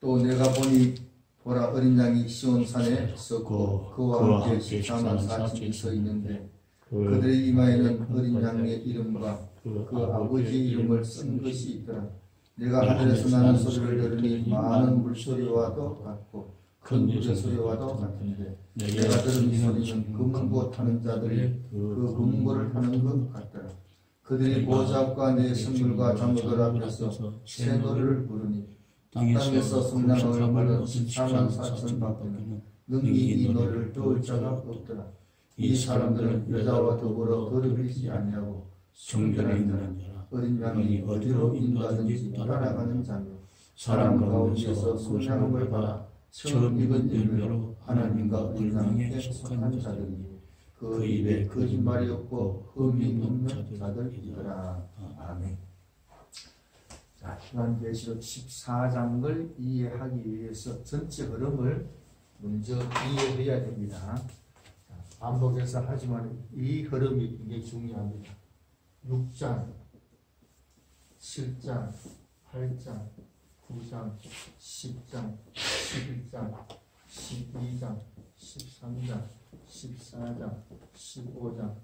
또 내가 보니 보라 어린 양이 시온산에 섰고 그와 함께 14만 4천이 서 있는데 그들의 이마에는 어린 양의 이름과 그 아버지의 이름을 쓴 것이 있더라. 내가 하늘에서 나는 소리를 들으니 많은 물소리와도 같고 큰 물의 소리와도 같은데 내가 들은 이 소리는 금고 타는 자들이 그 금고를 타는 것 같더라. 그들이 보좌과 내 성물과 장로들 앞에서 새 노래를 부르니 땅에서 성량을 받은 14만 4천 밖에는 능히 이 노래를 들을 자가 없더라. 이 사람들은 여자와 더불어 거르지 아니하고 성전에 있는 자라 어린 양이 어디로 인도하든지 따라가는 자며 사람 가운데서 성량을 받아 처음 익은 열매로 하나님과 어린 양에 속한 자들이니 그 입에 거짓말이 없고 흠이 없는 자들이더라. 아멘. 자, 요한계시록 14장을 이해하기 위해서 전체 흐름을 먼저 이해해야 됩니다. 자, 반복해서 하지만 이 흐름이 굉장히 중요합니다. 6장, 7장, 8장, 9장, 10장, 11장, 12장, 13장, 14장, 15장,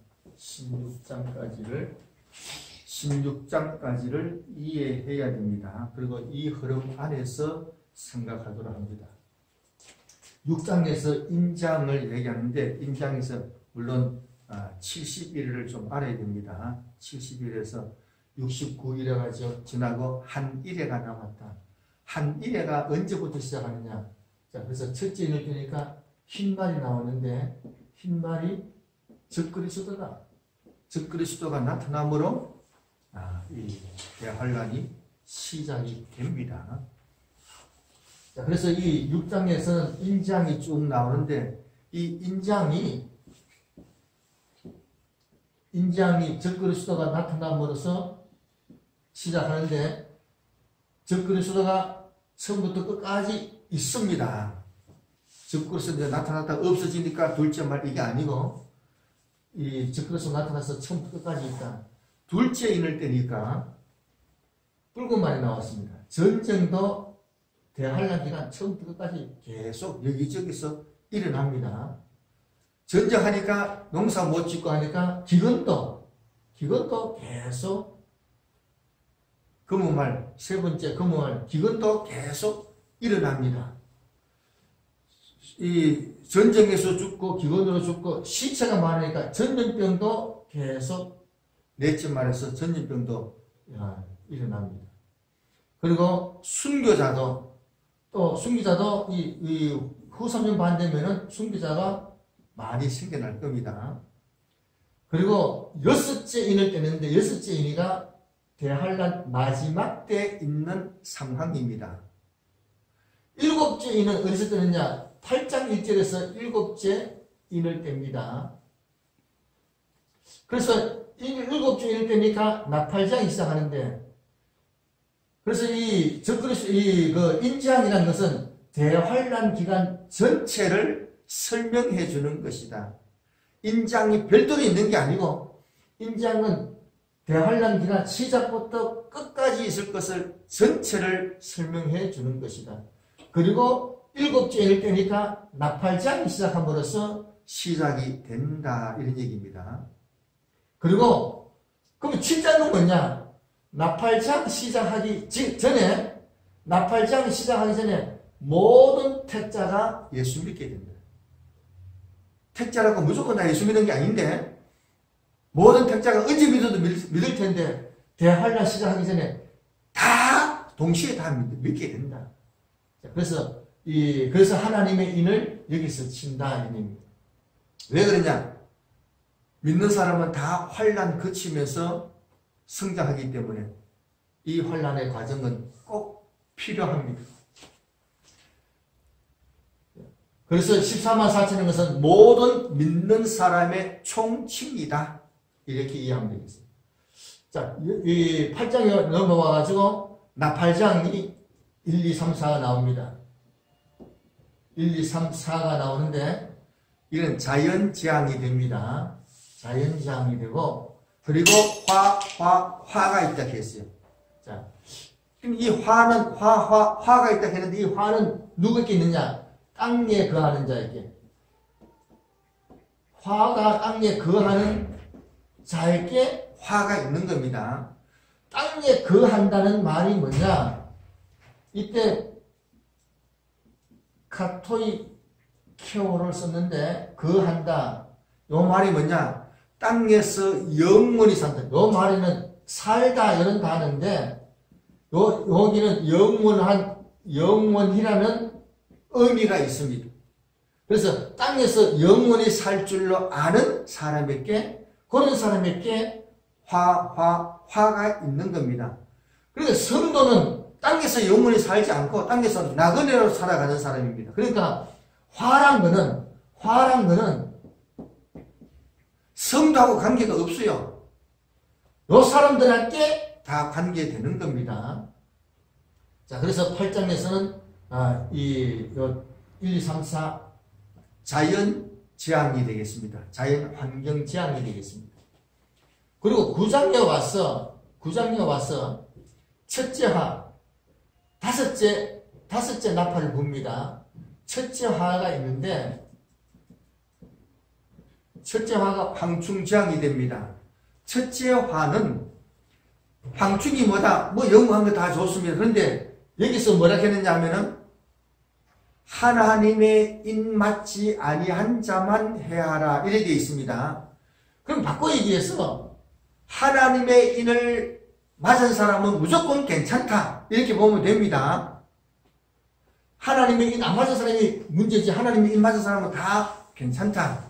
16장까지를 이해해야 됩니다. 그리고 이 흐름 안에서 생각하도록 합니다. 6장에서 인장을 얘기하는데 인장에서 물론 70일을 좀 알아야 됩니다. 70일에서 69일에가 지나고 한 일회가 남았다. 한 일회가 언제부터 시작하느냐. 자, 그래서 첫째 인을 뜨니까 흰말이 나오는데 흰말이 적그리스도다. 적그리스도가 나타남으로 이 대환란이 시작이 됩니다. 자, 그래서 이 6장에서는 인장이 쭉 나오는데 이 인장이 적그리스도가 나타남으로써 시작하는데 적그리스도가 처음부터 끝까지 있습니다. 적그리스도가 나타났다가 없어지니까 둘째 말 이게 아니고 이 적그리스도가 나타나서 처음부터 끝까지 있다. 둘째 인을 때니까 붉은 말이 나왔습니다. 전쟁도 대환란 기간 처음부터 끝까지 계속 여기저기서 일어납니다. 전쟁하니까 농사 못 짓고 하니까 기근도 계속 금음말 세 번째 금음말 기근도 계속 일어납니다. 이 전쟁에서 죽고 기근으로 죽고 시체가 많으니까 전염병도 계속 넷째 말에서 전염병도 일어납니다. 그리고 순교자도 이 후 3년 반 되면은 순교자가 많이 생겨날 겁니다. 그리고 여섯째 인을 떼는데 여섯째 인이가 대환란 마지막 때 있는 상황입니다. 일곱째 인은 어디서 떼느냐? 8장 1절에서 일곱째 인을 뗍니다. 그래서 일곱째 인을 떼니까 나팔장이 시작하는데 그래서 이 인장이라는 것은 대환란 기간 전체를 설명해 주는 것이다. 인장이 별도로 있는 게 아니고 인장은 대환란 기간 시작부터 끝까지 있을 것을 전체를 설명해 주는 것이다. 그리고 일곱째 인을 떼니까 나팔장이 시작함으로써 시작이 된다 이런 얘기입니다. 그리고 그럼 7장은 뭐냐? 나팔장 시작하기 전에 모든 택자가 예수 믿게 된다. 택자라고 무조건 다 예수 믿는 게 아닌데 모든 택자가 언제 믿어도 믿을 텐데 대환란 시작하기 전에 다 동시에 다 믿게 된다. 그래서 하나님의 인을 여기서 친다 이 얘기입니다. 왜 그러냐? 믿는 사람은 다 환란 거치면서 성장하기 때문에 이 환란의 과정은 꼭 필요합니다. 그래서 14만 4천인 것은 모든 믿는 사람의 총칭이다. 이렇게 이해하면 되겠습니다. 자, 이 8장에 넘어와가지고 나팔장이 1, 2, 3, 4가 나옵니다. 1, 2, 3, 4가 나오는데 이건 자연재앙이 됩니다. 자연재앙이 되고 그리고 화가 있다 했어요. 자, 이 화는 화가 있다 했는데 이 화는 누구에게 있느냐? 땅에 거하는 자에게. 화가 땅에 거하는 자에게 화가 있는 겁니다. 땅에 거한다는 말이 뭐냐? 이때 카토이 케오를 썼는데 거한다. 요 말이 뭐냐? 땅에서 영원히 산다. 요 말에는 살다 이런 단어인데 여기는 영원이라는 의미가 있습니다. 그래서 땅에서 영원히 살 줄로 아는 사람에게, 그런 사람에게 화가 있는 겁니다. 그러니까 성도는 땅에서 영원히 살지 않고 땅에서 나그네로 살아가는 사람입니다. 그러니까 화란 거는 성도하고 관계가 없어요. 요 사람들한테 다 관계되는 겁니다. 자, 그래서 8장에서는 1, 2, 3, 4 자연 재앙이 되겠습니다. 자연 환경 재앙이 되겠습니다. 그리고 9장에 와서 첫째 화, 다섯째 나팔을 붑니다. 첫째 화가 있는데, 첫째 화가 황충 재앙이 됩니다. 첫째 화는 황충이 뭐다? 뭐 영어한 거 다 좋습니다. 그런데 여기서 뭐라 했느냐 하면은 하나님의 인 맞지 아니한 자만 해하라 이렇게 되어 있습니다. 그럼 바꿔 얘기해서 하나님의 인을 맞은 사람은 무조건 괜찮다 이렇게 보면 됩니다. 하나님의 인 안 맞은 사람이 문제지 하나님의 인 맞은 사람은 다 괜찮다.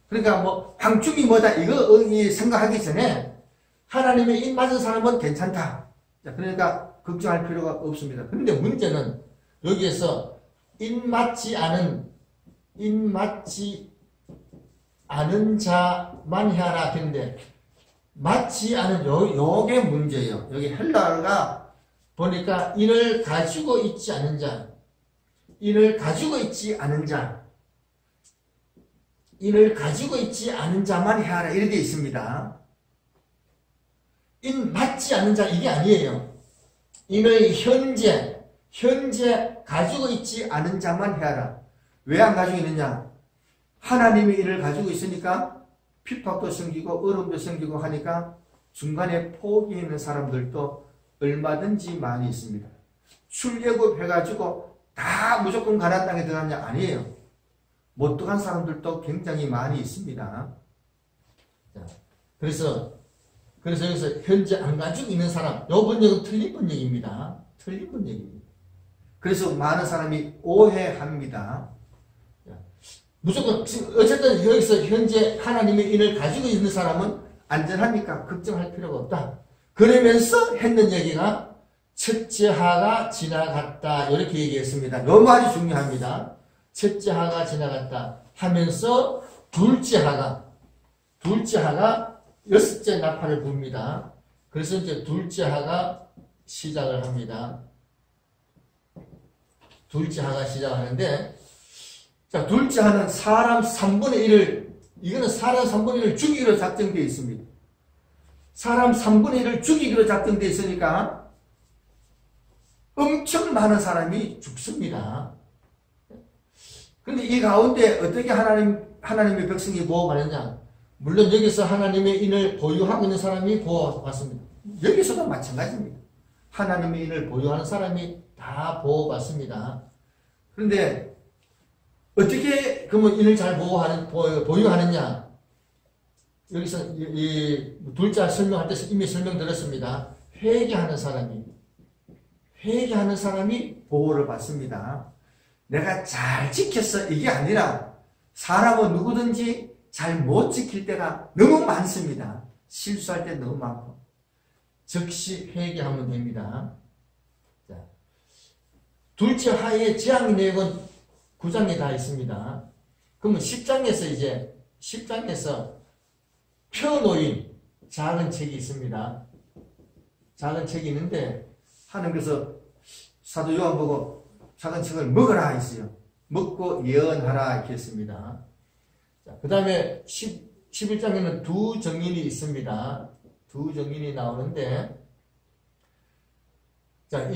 그러니까 뭐 황충이 뭐다 이거 생각하기 전에 하나님의 인 맞은 사람은 괜찮다. 그러니까 걱정할 필요가 없습니다. 그런데 문제는 여기에서 인 맞지 않은 자만 해라 했는데 맞지 않은 요게 문제예요. 여기 헬라어가 보니까 인을 가지고 있지 않은 자, 인을 가지고 있지 않은 자만 해라 이렇게 되어 있습니다. 인 맞지 않는 자 이게 아니에요. 인을 현재 가지고 있지 않은 자만 해라. 왜 안 가지고 있느냐? 하나님의 인을 가지고 있으니까 핍박도 생기고 어려움도 생기고 하니까 중간에 포기하는 사람들도 얼마든지 많이 있습니다. 출애굽 해가지고 다 무조건 가나안 땅에 들어가냐? 아니에요. 못 들어간 사람들도 굉장히 많이 있습니다. 그래서 여기서 현재 안 가지고 있는 사람, 요 번역은 틀린 번역입니다. 틀린 번역입니다. 그래서 많은 사람이 오해합니다. 무조건 어쨌든 여기서 현재 하나님의 인을 가지고 있는 사람은 안전하니까 걱정할 필요가 없다. 그러면서 했는 얘기가 첫째 하가 지나갔다 이렇게 얘기했습니다. 요 말이 중요합니다. 첫째 하가 지나갔다 하면서 둘째 하가 여섯째 나팔을 붑니다. 그래서 이제 둘째 하가 시작을 합니다. 둘째 하가 시작하는데, 자, 둘째 하는 사람 3분의 1을, 이거는 사람 3분의 1을 죽이기로 작정되어 있습니다. 사람 3분의 1을 죽이기로 작정되어 있으니까 엄청 많은 사람이 죽습니다. 근데 이 가운데 어떻게 하나님의 백성이 보호받느냐? 물론 여기서 하나님의 인을 보유하고 있는 사람이 보호받습니다. 여기서도 마찬가지입니다. 하나님의 인을 보유하는 사람이 다 보호받습니다. 그런데 어떻게 그러면 인을 잘 보유하느냐? 여기서 이 둘째 설명할 때 이미 설명드렸습니다. 회개하는 사람이 보호를 받습니다. 내가 잘 지켰어 이게 아니라 사람은 누구든지 잘 못 지킬 때가 너무 많습니다. 실수할 때 너무 많고 즉시 회개하면 됩니다. 자, 둘째 하의 재앙의 내용은 9장에 다 있습니다. 그러면 10장에서 펴놓인 작은 책이 있습니다. 작은 책이 있는데 하나님께서 사도 요한 보고 작은 책을 먹어라 했어요. 먹고 예언하라 이렇게 했습니다. 그 다음에 11장에는 두 정인이 있습니다. 두 정인이 나오는데 자,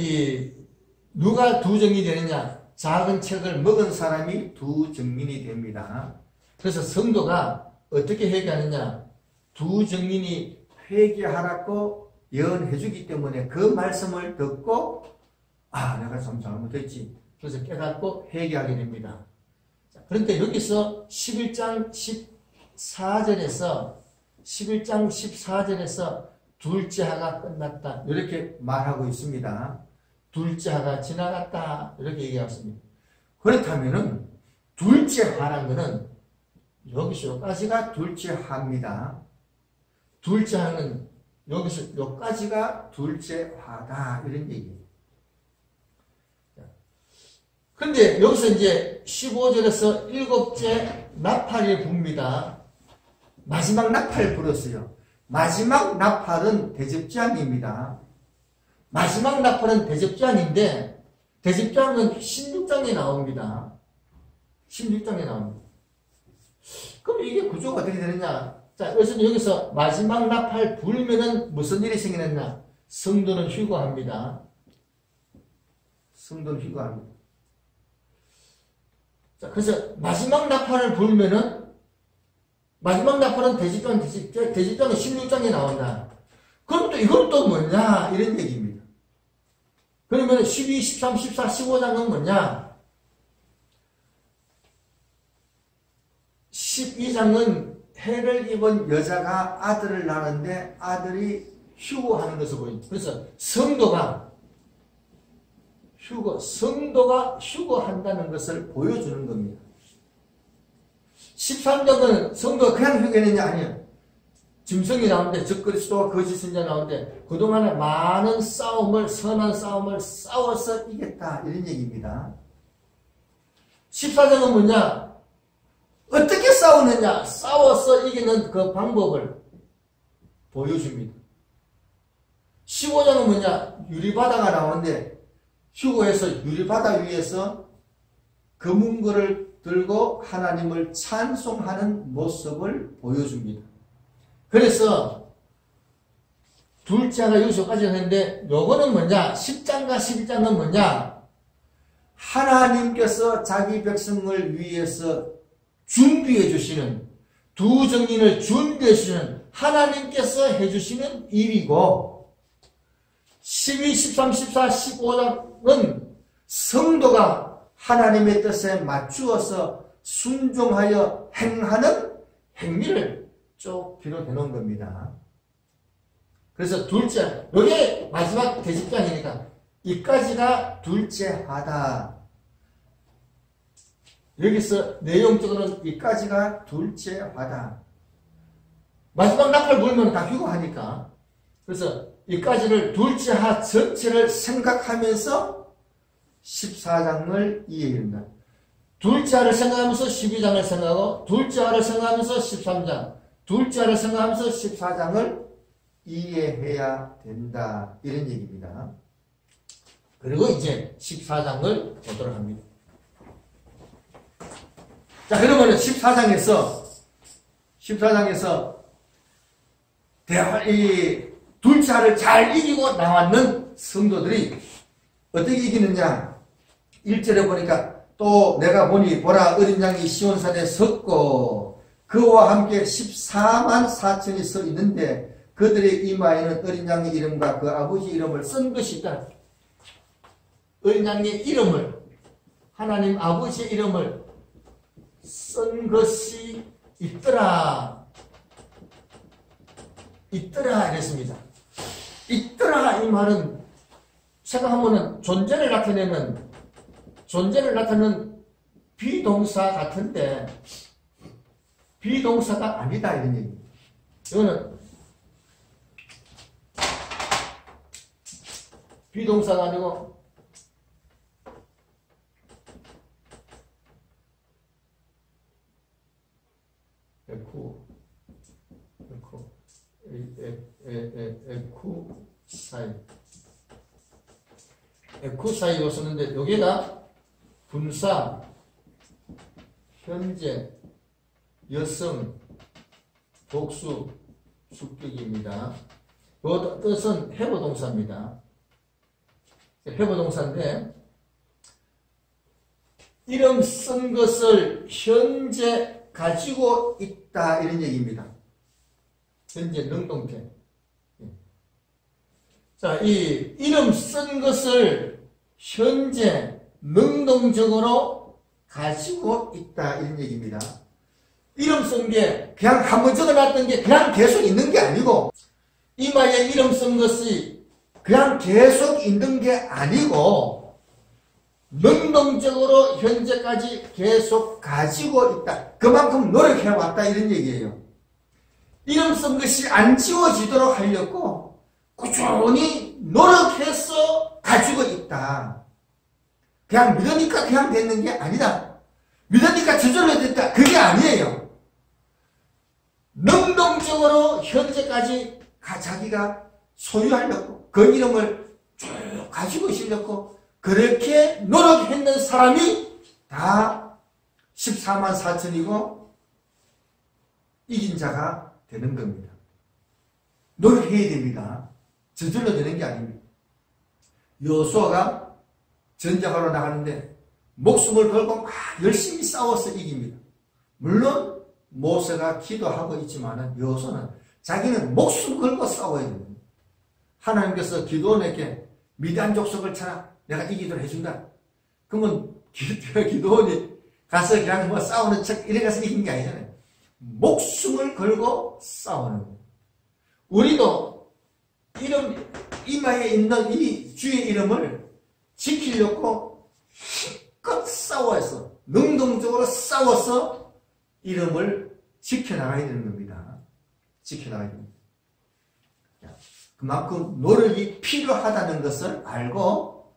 누가 두 정인이 되느냐? 작은 책을 먹은 사람이 두 정인이 됩니다. 그래서 성도가 어떻게 회개하느냐? 두 정인이 회개하라고 예언해 주기 때문에 그 말씀을 듣고 내가 참 잘못했지. 그래서 깨닫고 회개하게 됩니다. 자, 그런데 여기서 11장 14절에서 둘째 하가 끝났다. 이렇게 말하고 있습니다. 둘째 하가 지나갔다. 이렇게 얘기하습니다. 그렇다면은 둘째 하라는 것은 여기서 여기까지가 둘째 하입니다. 둘째 하는 여기서 여기까지가 둘째 하다. 이런 얘기예요. 근데 여기서 이제 15절에서 일곱째 나팔이 붑니다. 마지막 나팔 불었어요. 마지막 나팔은 대접장입니다. 마지막 나팔은 대접장인데 대접장은 16장에 나옵니다. 16장에 나옵니다. 그럼 이게 구조가 어떻게 되느냐? 자, 그래서 여기서 마지막 나팔 불면은 무슨 일이 생기느냐? 성도는 휴거합니다. 성도는 휴거합니다. 자, 그래서 마지막 나팔을 불면은 마지막 나팔은 대집장은 16장에 나온다. 그럼 또 이건 또 뭐냐? 이런 얘기입니다. 그러면 12, 13, 14, 15장은 뭐냐? 12장은 해를 입은 여자가 아들을 낳는데 아들이 휴거하는 것을 보입니다. 그래서 성도가 휴거한다는 것을 보여주는 겁니다. 13장은 성도가 그냥 휴거했느냐? 아니에요. 짐승이 나오는데 적그리스도와 거짓 선지자 나오는데 그동안에 많은 선한 싸움을 싸워서 이겼다. 이런 얘기입니다. 14장은 뭐냐? 어떻게 싸우느냐? 싸워서 이기는 그 방법을 보여줍니다. 15장은 뭐냐? 유리바다가 나오는데 휴거해서 유리바다 위에서 검은거를 들고 하나님을 찬송하는 모습을 보여줍니다. 그래서 둘째가 여기서까지 했는데 요거는 뭐냐? 10장과 11장은 뭐냐? 하나님께서 자기 백성을 위해서 준비해 주시는 두 정인을 준비해 주시는 하나님께서 해주시는 일이고 12, 13, 14, 15장은 성도가 하나님의 뜻에 맞추어서 순종하여 행하는 행위를 쭉 기록해 놓은 겁니다. 그래서 둘째, 이게 마지막 대집장이니까 이까지가 둘째 하다. 여기서 내용적으로는 이까지가 둘째 하다. 마지막 나팔 불면 다 휴거하니까. 그래서 이까지를 둘째 하 전체를 생각하면서 14장을 이해합니다. 둘째 하를 생각하면서 12장을 생각하고 둘째 하를 생각하면서 13장, 둘째 하를 생각하면서 14장을 이해해야 된다. 이런 얘기입니다. 그리고 이제 14장을 보도록 합니다. 자, 그러면 14장에서 이 둘째 하를 잘 이기고 나왔는 성도들이 어떻게 이기느냐? 1절에 보니까 또 내가 보니 보라 어린 양이 시온산에 섰고 그와 함께 14만 4천이 서 있는데 그들의 이마에는 어린 양의 이름과 그 아버지 이름을 쓴 것이 있다. 어린 양의 이름을 하나님 아버지의 이름을 쓴 것이 있더라 이랬습니다. 있더라 이 말은 생각하면은 존재를 나타내는 비동사 같은데 비동사가 아니다 이런 얘기. 이거는 비동사가 아니고 에쿠사이로 쓰는데 여기가 분사, 현재, 여성, 복수, 수격입니다. 이 뜻은 회로 동사입니다. 회고동사인데 이름 쓴 것을 현재 가지고 있다 이런 얘기입니다. 현재 능동태. 자, 이 이름 쓴 것을 현재 능동적으로 가지고 있다 이런 얘기입니다. 이름 쓴 게 그냥 한번 적어놨던 게 그냥 계속 있는 게 아니고 이마에 이름 쓴 것이 그냥 계속 있는 게 아니고 능동적으로 현재까지 계속 가지고 있다. 그만큼 노력해왔다 이런 얘기예요. 이름 쓴 것이 안 지워지도록 하려고 꾸준히 노력해서 가지고 있다. 그냥 믿으니까 그냥 됐는 게 아니다. 믿으니까 저절로 됐다. 그게 아니에요. 능동적으로 현재까지 자기가 소유하려고 그 이름을 쭉 가지고 있으려고 그렇게 노력했는 사람이 다 14만 4천이고 이긴 자가 되는 겁니다. 노력해야 됩니다. 저절로 되는 게 아닙니다. 여호수아가 전쟁하러 나가는데 목숨을 걸고 막 열심히 싸워서 이깁니다. 물론 모세가 기도하고 있지만 여호수아는 자기는 목숨 걸고 싸워야 됩니다. 하나님께서 기도원에게 미디안 족속을 쳐라. 내가 이기도록 해준다. 그러면 기도원이 가서 그냥 뭐 싸우는 척 이래 가서 이긴 게 아니잖아요. 목숨을 걸고 싸우는 거예요. 우리도 이름 이마에 있는 이 주의 이름을 지키려고 힘껏 싸워서 능동적으로 싸워서 이름을 지켜나가야 되는 겁니다. 지켜나가야 됩니다. 그만큼 노력이 필요하다는 것을 알고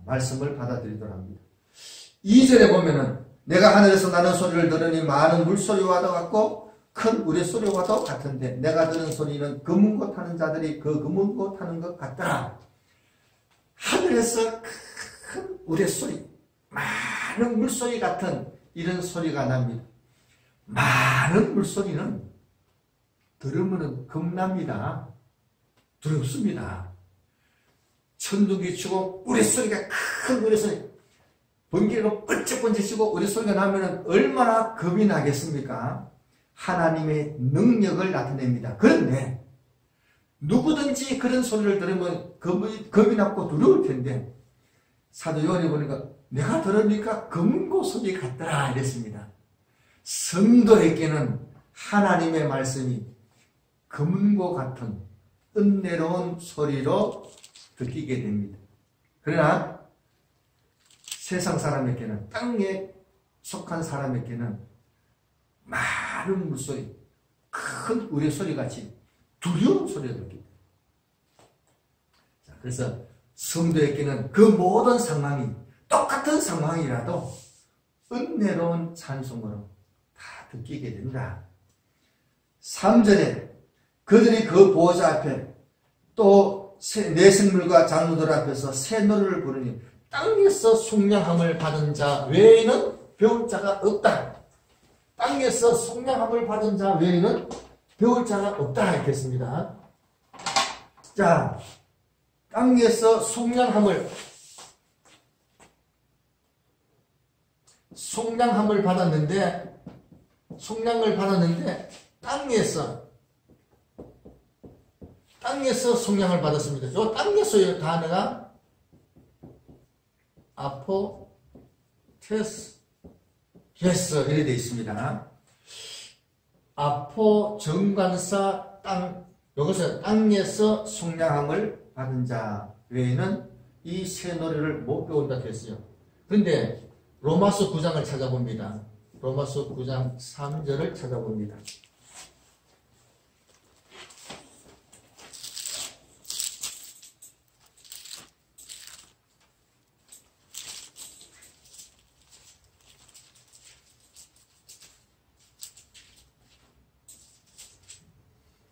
말씀을 받아들이도록 합니다. 2절에 보면은 내가 하늘에서 나는 소리를 들으니 많은 물소리와도 같고 큰 우레소리와도 같은데 내가 들은 소리는 금은고 타는 자들이 그 금은고 타는 것 같더라. 하늘에서 큰 우레소리, 많은 물소리 같은 이런 소리가 납니다. 많은 물소리는 들으면 겁납니다. 두렵습니다. 천둥이 치고 우레소리가 큰 우레소리, 번개가 번쩍번쩍 치고 우레소리가 나면 얼마나 겁이 나겠습니까? 하나님의 능력을 나타냅니다. 그런데 누구든지 그런 소리를 들으면 겁이 났고 두려울 텐데 사도 요한이 보니까 내가 들으니까 금고 소리 같더라 이랬습니다. 성도에게는 하나님의 말씀이 금고 같은 은혜로운 소리로 듣기게 됩니다. 그러나 세상 사람에게는 땅에 속한 사람에게는 많은 물소리, 큰 우레소리같이 두려운 소리가 들립니다. 그래서 성도에게는 그 모든 상황이 똑같은 상황이라도 은혜로운 찬송으로 다 듣기게 된다. 3절에 그들이 그 보호자 앞에 또 내 생물과 장로들 앞에서 새 노래를 부르니 땅에서 속량함을 받은 자 외에는 배울 자가 없다. 땅에서 속량함을 받은 자 외에는 배울 자가 없다 했겠습니다. 자, 땅에서 속량함을 받았는데 땅에서 속량을 받았습니다. 이 땅에서의 단어가 아포테스 게스 이렇게 되어 있습니다. 아포 정관사 땅, 이것은 땅에서 속량함을 받은 자 외에는 이 새 노래를 못 배운다 했어요. 그런데 로마서 9장을 찾아봅니다. 로마서 9장 3절을 찾아봅니다.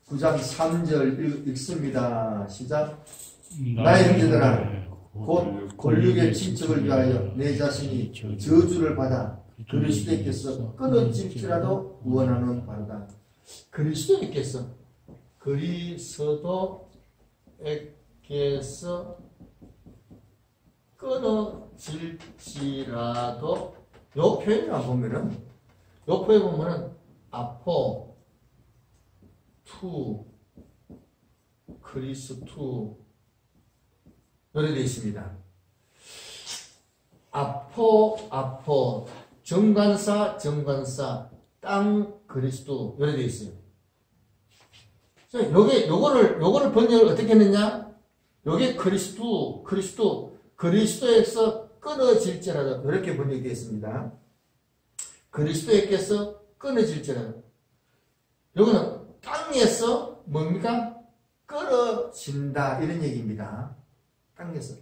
구 장 3절 읽습니다. 시작. 나의 형제들아 곧 권력의 친척을 위하여 내 자신이 저주를 받아 그리스도께서 끊어질지라도 원하는 바로다. 그리스도께서 끊어질지라도 요 표현만 보면은 요 표현 보면은 아포 투 그리스투 이렇게 되어 있습니다. 아포 정관사 땅 그리스도 이렇게 되어 있어요. 요거를 번역을 어떻게 했느냐? 요게 그리스도에서 끊어질지라도 이렇게 번역되어 있습니다. 그리스도에게서 끊어질지라도. 요거는 땅에서 뭡니까? 끊어진다 이런 얘기입니다. 땅에서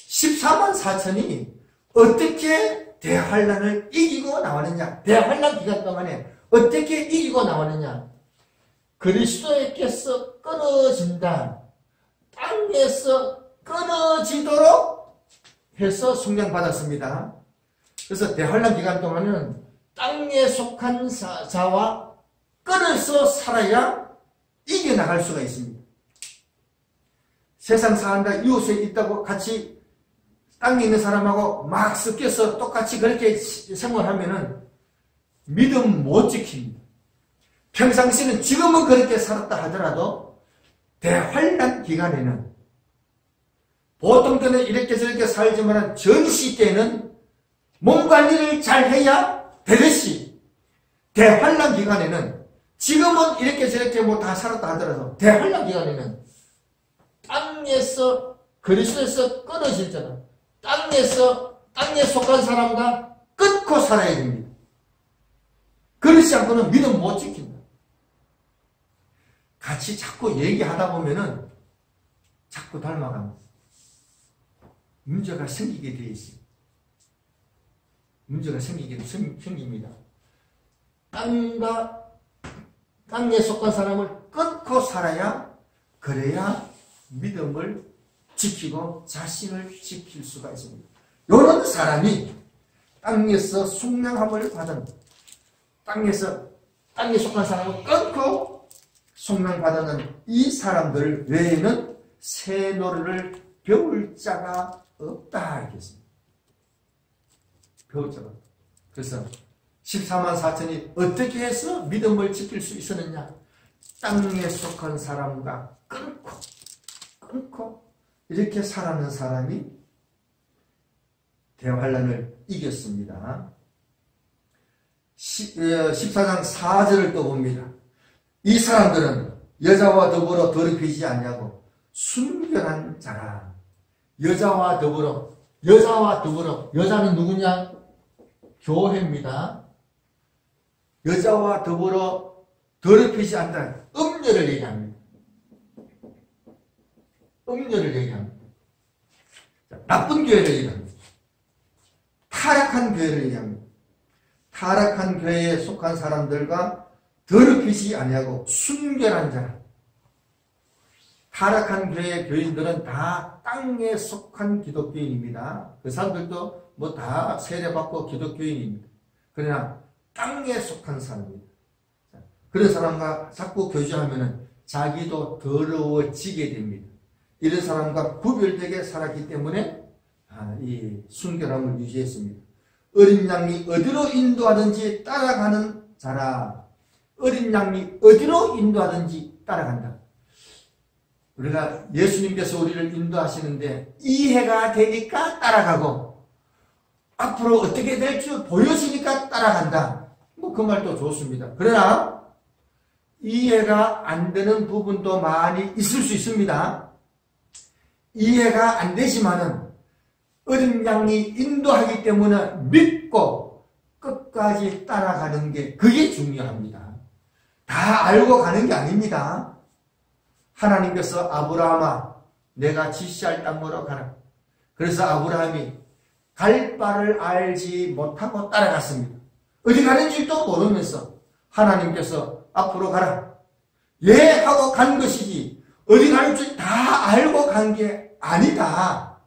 14만 4천이 어떻게 대환란을 이기고 나왔느냐? 대환란 기간 동안에 어떻게 이기고 나왔느냐? 그리스도에게서 끊어진다. 땅에서 끊어지도록 해서 숙련받았습니다. 그래서 대환란 기간 동안은 땅에 속한 자와 끊어서 살아야 이겨나갈 수가 있습니다. 세상 사람과 이웃에 있다고 같이 땅에 있는 사람하고 막 섞여서 똑같이 그렇게 생활하면은 믿음 못 지킵니다. 평상시는 지금은 그렇게 살았다 하더라도 대환란 기간에는 보통 때는 이렇게 저렇게 살지만 전시 때는 몸 관리를 잘 해야 되듯이 대환란 기간에는 지금은 이렇게 저렇게 뭐 다 살았다 하더라도 대환란 기간에는 땅에서 그리스도에서 끊어질잖아. 땅에 속한 사람과 끊고 살아야 됩니다. 그렇지 않고는 믿음 못 지킨다. 같이 자꾸 얘기하다 보면은 자꾸 닮아갑니다. 문제가 생기게 되어 있습니다. 문제가 생깁니다. 땅에 속한 사람을 끊고 살아야 그래야 믿음을 지키고 자신을 지킬 수가 있습니다. 이런 사람이 땅에서 숙량함을 받은 땅에 속한 사람을 끊고 숙량받는 이 사람들 외에는 새 노래를 배울 자가 없다 하겠습니다. 배울 자가 없다. 그래서 14만 4천이 어떻게 해서 믿음을 지킬 수 있었느냐? 땅에 속한 사람과 끊고 이렇게 살아는 사람이 대환란을 이겼습니다. 14장 4절을 또 봅니다. 이 사람들은 여자와 더불어 더럽히지 않냐고 순결한 자라. 여자와 더불어 여자는 누구냐? 교회입니다. 여자와 더불어 더럽히지 않다. 음녀를 얘기합니다. 나쁜 교회를 얘기합니다. 타락한 교회를 얘기합니다. 타락한 교회에 속한 사람들과 더럽히지 아니하고 순결한 자. 타락한 교회의 교인들은 다 땅에 속한 기독교인입니다. 그 사람들도 뭐 다 세례받고 기독교인입니다. 그러나 땅에 속한 사람입니다. 그런 사람과 자꾸 교제하면은 자기도 더러워지게 됩니다. 이런 사람과 구별되게 살았기 때문에 이 순결함을 유지했습니다. 어린 양이 어디로 인도하든지 따라가는 자라. 어린 양이 어디로 인도하든지 따라간다. 우리가 예수님께서 우리를 인도하시는데 이해가 되니까 따라가고 앞으로 어떻게 될 줄 보여지니까 따라간다. 뭐 그 말도 좋습니다. 그러나 이해가 안 되는 부분도 많이 있을 수 있습니다. 이해가 안 되지만은 어린 양이 인도하기 때문에 믿고 끝까지 따라가는 게 그게 중요합니다. 다 알고 가는 게 아닙니다. 하나님께서 아브라함아 내가 지시할 땅으로 가라. 그래서 아브라함이 갈 바를 알지 못하고 따라갔습니다. 어디 가는지도 모르면서 하나님께서 앞으로 가라. 예 하고 간 것이지 어디 갈지 다 알고 간 게 아니다.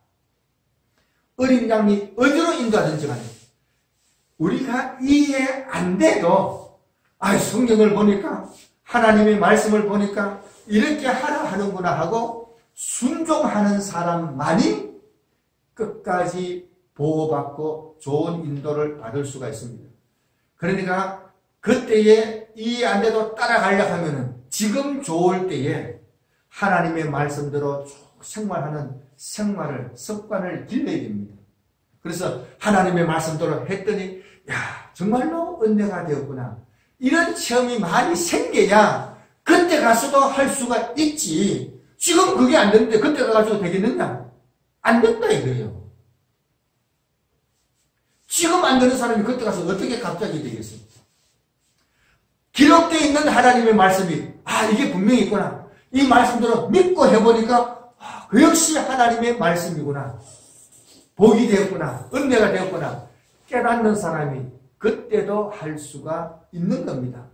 어린 양이 어디로 인도하든지 간에 우리가 이해 안 돼도 성경을 보니까 하나님의 말씀을 보니까 이렇게 하라 하는구나 하고 순종하는 사람만이 끝까지 보호받고 좋은 인도를 받을 수가 있습니다. 그러니까 그때에 이해 안 돼도 따라가려 하면은 지금 좋을 때에 하나님의 말씀대로 쭉 생활하는 습관을 길러야 됩니다. 그래서 하나님의 말씀대로 했더니 야 정말로 은혜가 되었구나. 이런 체험이 많이 생겨야 그때 가서도 할 수가 있지. 지금 그게 안 되는데 그때 가가지고 되겠느냐? 안 된다 이거예요. 지금 안 되는 사람이 그때 가서 어떻게 갑자기 되겠어요? 기록되어 있는 하나님의 말씀이 이게 분명히 있구나. 이 말씀대로 믿고 해보니까 그 역시 하나님의 말씀이구나. 복이 되었구나. 은혜가 되었구나. 깨닫는 사람이 그때도 할 수가 있는 겁니다.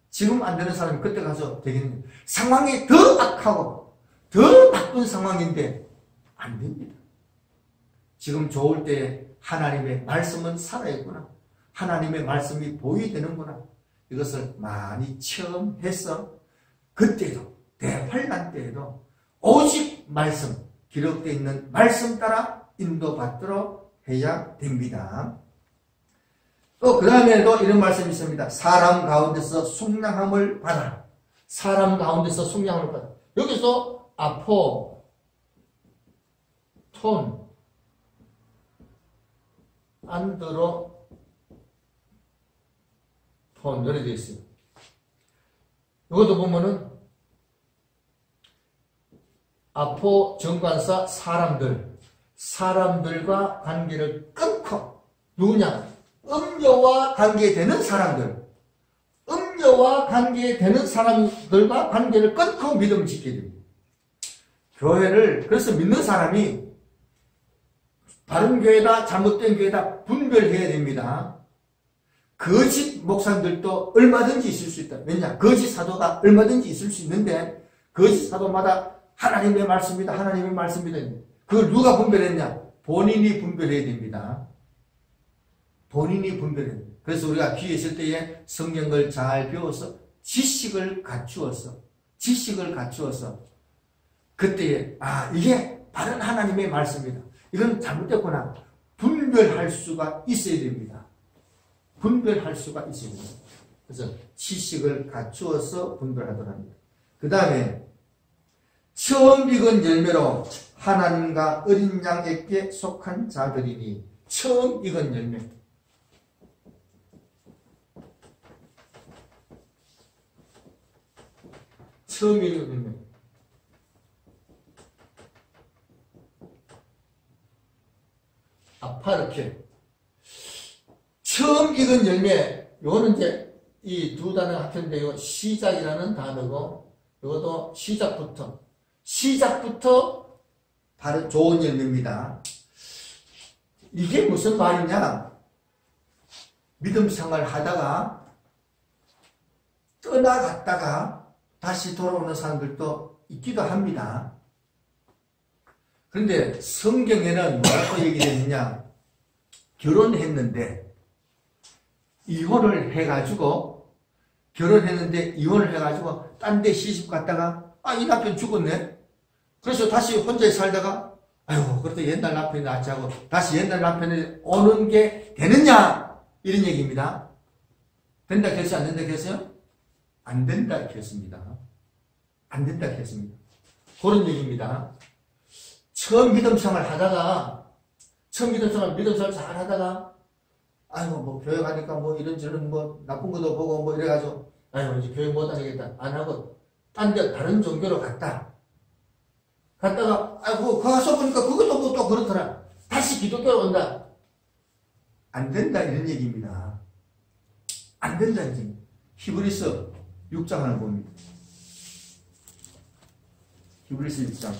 지금 안 되는 사람이 그때 가서 되겠느냐. 상황이 더 악하고 더 나쁜 상황인데 안 됩니다. 지금 좋을 때 하나님의 말씀은 살아있구나. 하나님의 말씀이 보이되는구나. 이것을 많이 체험해서 그때도 대환난 때에도 오직 말씀, 기록되어 있는 말씀 따라 인도받도록 해야 됩니다. 또 그 다음에도 이런 말씀이 있습니다. 사람 가운데서 속량함을 받아라. 사람 가운데서 속량함을 받아라. 여기서 아포, 톤, 안드로, 톤 이렇게 되어 있어요. 이것도 보면은 아포 정관사 사람들과 관계를 끊고 누구냐? 음료와 관계되는 사람들, 음료와 관계되는 사람들과 관계를 끊고 믿음을 지켜야 됩니다. 교회를 그래서 믿는 사람이 바른 교회다 잘못된 교회다 분별해야 됩니다. 거짓 목사들도 얼마든지 있을 수 있다. 왜냐? 거짓 사도가 얼마든지 있을 수 있는데 거짓 사도마다 하나님의 말씀이다. 하나님의 말씀이다. 그걸 누가 분별했냐? 본인이 분별해야 됩니다. 본인이 분별해야 됩니다. 그래서 우리가 귀에 있을 때에 성경을 잘 배워서 지식을 갖추어서 그때에 이게 바른 하나님의 말씀이다. 이건 잘못됐구나. 분별할 수가 있어야 됩니다. 분별할 수가 있어야 됩니다. 그래서 지식을 갖추어서 분별하도록 합니다. 그 다음에 처음 익은 열매로 하나님과 어린 양에게 속한 자들이니 처음 익은 열매. 처음 익은 열매. 아파르케. 처음 익은 열매. 요거는 이제 이 두 단어가 합쳤는데 이거 시작이라는 단어고 이것도 시작부터 바로 좋은 열매입니다. 이게 무슨 말이냐? 믿음 생활 하다가 떠나갔다가 다시 돌아오는 사람들도 있기도 합니다. 그런데 성경에는 뭐라고 얘기했느냐? 결혼했는데 이혼을 해가지고 딴 데 시집 갔다가 이 남편 죽었네. 그래서 다시 혼자 살다가 그래도 옛날 남편이 낫지 하고 다시 옛날 남편이 오는 게 되느냐? 이런 얘기입니다. 된다 했어요? 안 된다 했어요? 안 된다 했습니다. 안 된다 했습니다. 그런 얘기입니다. 처음 믿음 생활 잘 하다가 교회 가니까 이런저런 나쁜 것도 보고 이래가지고 이제 교회 못 다니겠다 안 하고 딴 데 다른 종교로 갔다가 가서 보니까 그것도 또 그렇더라. 다시 기독교로 온다. 안 된다 이런 얘기입니다. 안 된다 이런 얘기. 히브리서 6장 하나 봅니다. 히브리서 6장.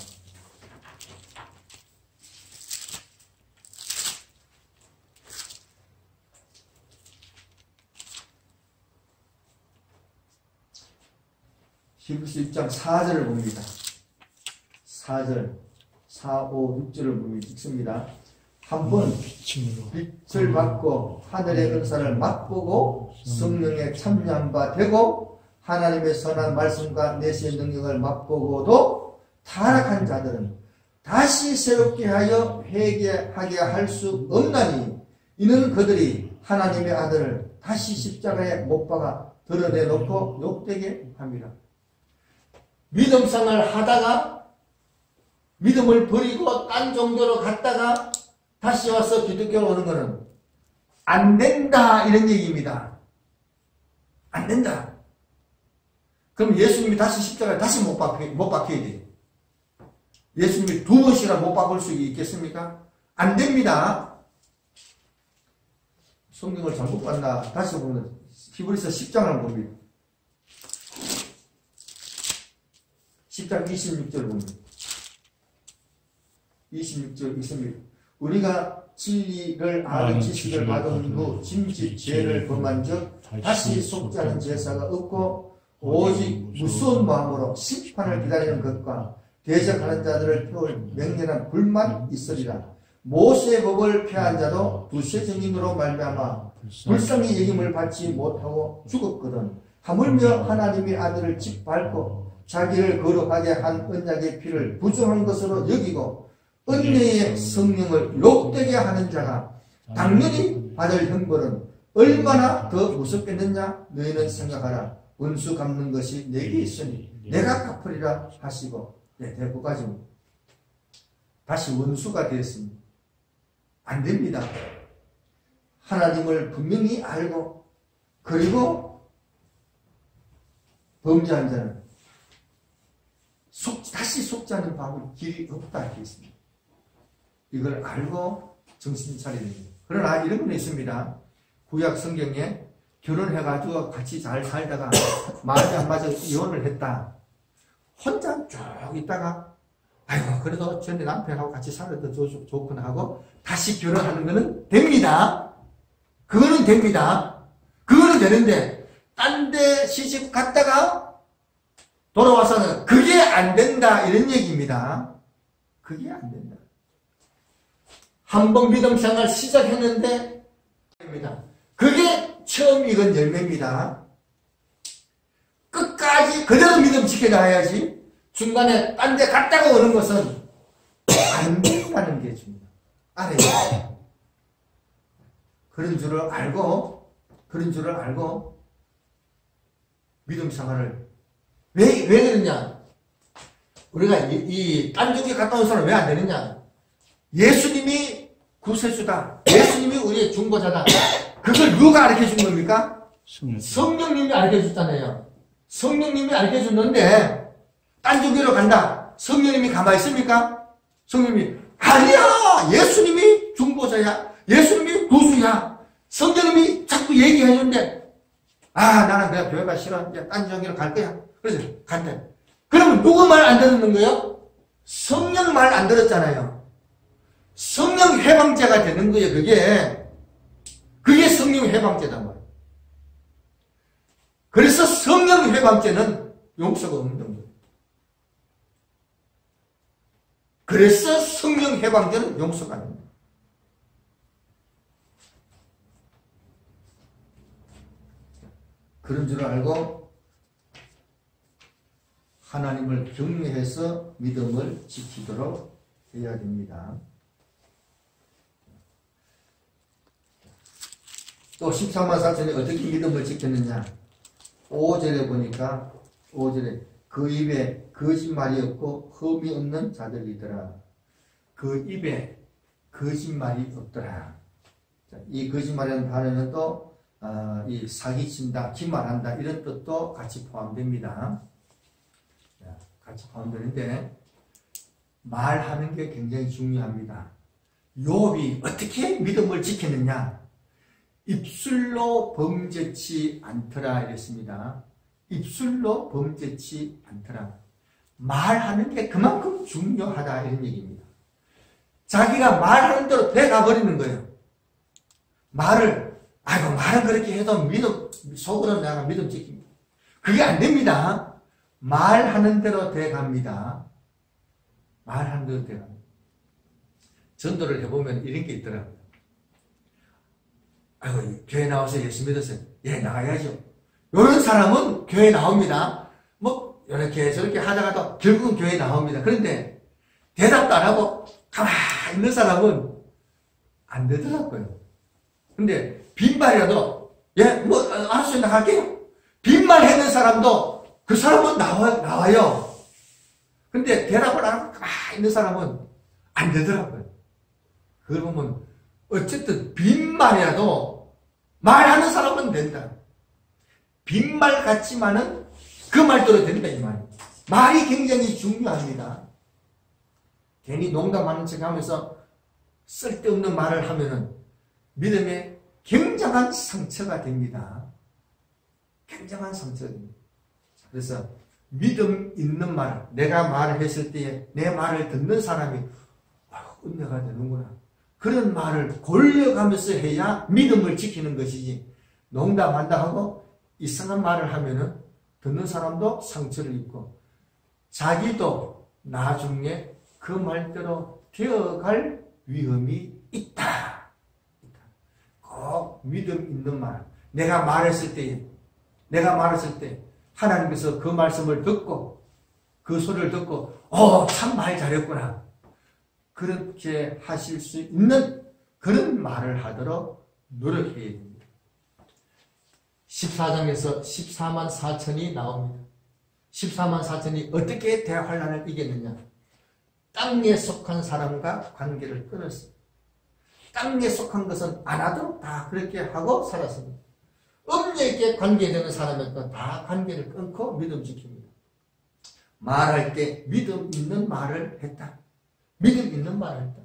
히브리서 6장 4절을 봅니다. 4절, 4, 5, 6절을 봅니다. 읽습니다. 한번 빛을 받고 하늘의 은사를 맛보고 성령의 참여한 바 되고 하나님의 선한 말씀과 내세의 능력을 맛보고도 타락한 자들은 다시 새롭게 하여 회개하게 할 수 없나니 이는 그들이 하나님의 아들을 다시 십자가에 못 박아 드러내놓고 욕되게 합니다. 믿음생활 하다가 믿음을 버리고 딴 종교로 갔다가 다시 와서 기독교로 오는 것은 안 된다 이런 얘기입니다. 안 된다. 그럼 예수님이 다시 십자가에 다시 못 박혀야 돼요. 예수님이 두 번씩이나 못 박을 수 있겠습니까? 안 됩니다. 성경을 잘못 봤나 다시 보면 히브리서 10장을 봅니다. 10장 26절 봅니다. 26절 있습니다. 우리가 진리를 아는 지식을 받은 후 짐짓 죄를 범한 적 다시 속지 않은 제사가 없고 오직 무서운 마음으로 심판을 기다리는 것과 대적하는 자들을 태울 맹렬한 불만 있으리라. 모세의 법을 폐한 자도 두세 증인으로 말미암아 불쌍히 여김을 받지 못하고 죽었거든. 하물며 하나님의 아들을 짓밟고 자기를 거룩하게 한 언약의 피를 부정한 것으로 여기고 은혜의 성령을 욕되게 하는 자가 당연히 받을 형벌은 얼마나 더 무섭겠느냐. 너희는 생각하라. 원수 갚는 것이 내게 있으니 내가 갚으리라 하시고 대부까지 다시 원수가 되었습니다. 안 됩니다. 하나님을 분명히 알고 그리고 범죄한 자는 다시 속지 않는 방법이 길이 없다 이렇게 있습니다. 이걸 알고 정신 차려야 됩니다. 그러나 이런 건 있습니다. 구약 성경에 결혼해가지고 같이 잘 살다가 말이 안 맞아 이혼을 했다. 혼자 쭉 있다가 아이고 그래도 전에 남편하고 같이 살아도 좋구나 하고 다시 결혼하는 거는 됩니다. 그거는 됩니다. 그거는 되는데 딴 데 시집 갔다가 돌아와서는 그게 안 된다 이런 얘기입니다. 그게 안 된다. 한번 믿음 생활 시작했는데 됩니다. 그게 처음 익은 열매입니다. 끝까지 그대로 믿음 지켜나야지 중간에 딴 데 갔다가 오는 것은 안 된다는 게 중요합니다. 알아야 돼요. 그런 줄을 알고 믿음 생활을 왜 그러냐? 우리가 이 딴 종교 갔다 온 사람 왜 안 되느냐? 예수님이 구세주다. 예수님이 우리의 중보자다. 그걸 누가 가르쳐 준 겁니까? 성령님이 가르쳐 줬잖아요. 성령님이 가르쳐 줬는데 딴 종교로 간다. 성령님이 가만히 있습니까? 성령님이 아니야. 예수님이 중보자야. 예수님이 구주야. 성령님이 자꾸 얘기해 주는데 나는 그냥 교회가 싫어. 이제 딴 종교로 갈 거야. 그래서 간대. 그러면 누구 말 안 듣는 거예요? 성령 말 안 들었잖아요. 성령 해방제가 되는 거예요. 그게 성령 해방제단 말이에요. 그래서 성령 해방제는 용서가 없는 거예요. 그래서 성령 해방제는 용서가 안 됩니다. 그런 줄 알고 하나님을 경외해서 믿음을 지키도록 해야 됩니다. 또 14만 4천이 어떻게 믿음을 지켰느냐? 5절에 보니까 5절에 그 입에 거짓말이 없고 흠이 없는 자들이더라. 그 입에 거짓말이 없더라. 이 거짓말이라는 단어는 또 이 사기친다, 기말한다 이런 뜻도 같이 포함됩니다. 같이 포함되는데 말하는 게 굉장히 중요합니다. 욥이 어떻게 믿음을 지켰느냐? 입술로 범죄치 않더라 이랬습니다. 입술로 범죄치 않더라. 말하는 게 그만큼 중요하다 이런 얘기입니다. 자기가 말하는 대로 돼가버리는 거예요. 말은 그렇게 해도 속으로 내가 믿음 지킵니다. 그게 안 됩니다. 말하는 대로 돼갑니다. 말하는 대로 돼갑니다. 전도를 해보면 이런 게 있더라고요. 교회 나와서 예수 믿었어요. 나가야죠. 이런 사람은 교회 나옵니다. 이렇게 저렇게 하다가도 결국은 교회 나옵니다. 그런데 대답도 안 하고 가만히 있는 사람은 안 되더라고요. 근데 빈말이라도 알았어요, 나갈게요. 빈말 했는 사람도 그 사람은 나와요. 근데 대답을 안 하고 가만히 있는 사람은 안 되더라고요. 그걸 보면 어쨌든 빈말이라도 말하는 사람은 된다. 빈말 같지만은 그 말대로 된다 이 말이에요. 말이 굉장히 중요합니다. 괜히 농담하는 척 하면서 쓸데없는 말을 하면은 믿음에 굉장한 상처가 됩니다. 굉장한 상처가 됩니다. 그래서 믿음 있는 말, 내가 말을 했을 때에 내 말을 듣는 사람이 은혜가 되는구나. 그런 말을 골려가면서 해야 믿음을 지키는 것이지, 농담한다 하고 이상한 말을 하면은 듣는 사람도 상처를 입고 자기도 나중에 그 말대로 되어갈 위험이 있다. 꼭 믿음 있는 말, 내가 말했을 때 하나님께서 그 말씀을 듣고 그 소리를 듣고 참 말 잘했구나, 그렇게 하실 수 있는 그런 말을 하도록 노력해야 됩니다. 14장에서 14만 4천이 나옵니다. 14만 4천이 어떻게 대환란을 이겼느냐? 땅에 속한 사람과 관계를 끊었습니다. 땅에 속한 것은 안 하도록 다 그렇게 하고 살았습니다. 음녀에게 관계되는 사람은 다 관계를 끊고 믿음 지킵니다. 말할 때 믿음 있는 말을 했다. 믿음 있는 말을 했다.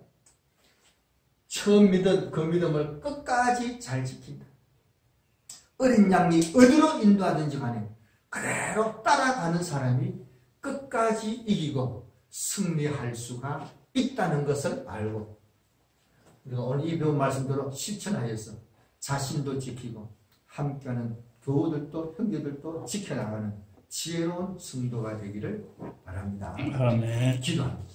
처음 믿은 그 믿음을 끝까지 잘 지킨다. 어린 양이 어디로 인도하든지 간에 그대로 따라가는 사람이 끝까지 이기고 승리할 수가 있다는 것을 알고, 우리가 오늘 이 배운 말씀대로 실천하여서 자신도 지키고 함께하는 교우들도 형제들도 지켜나가는 지혜로운 성도가 되기를 바랍니다. 아멘. 기도합니다.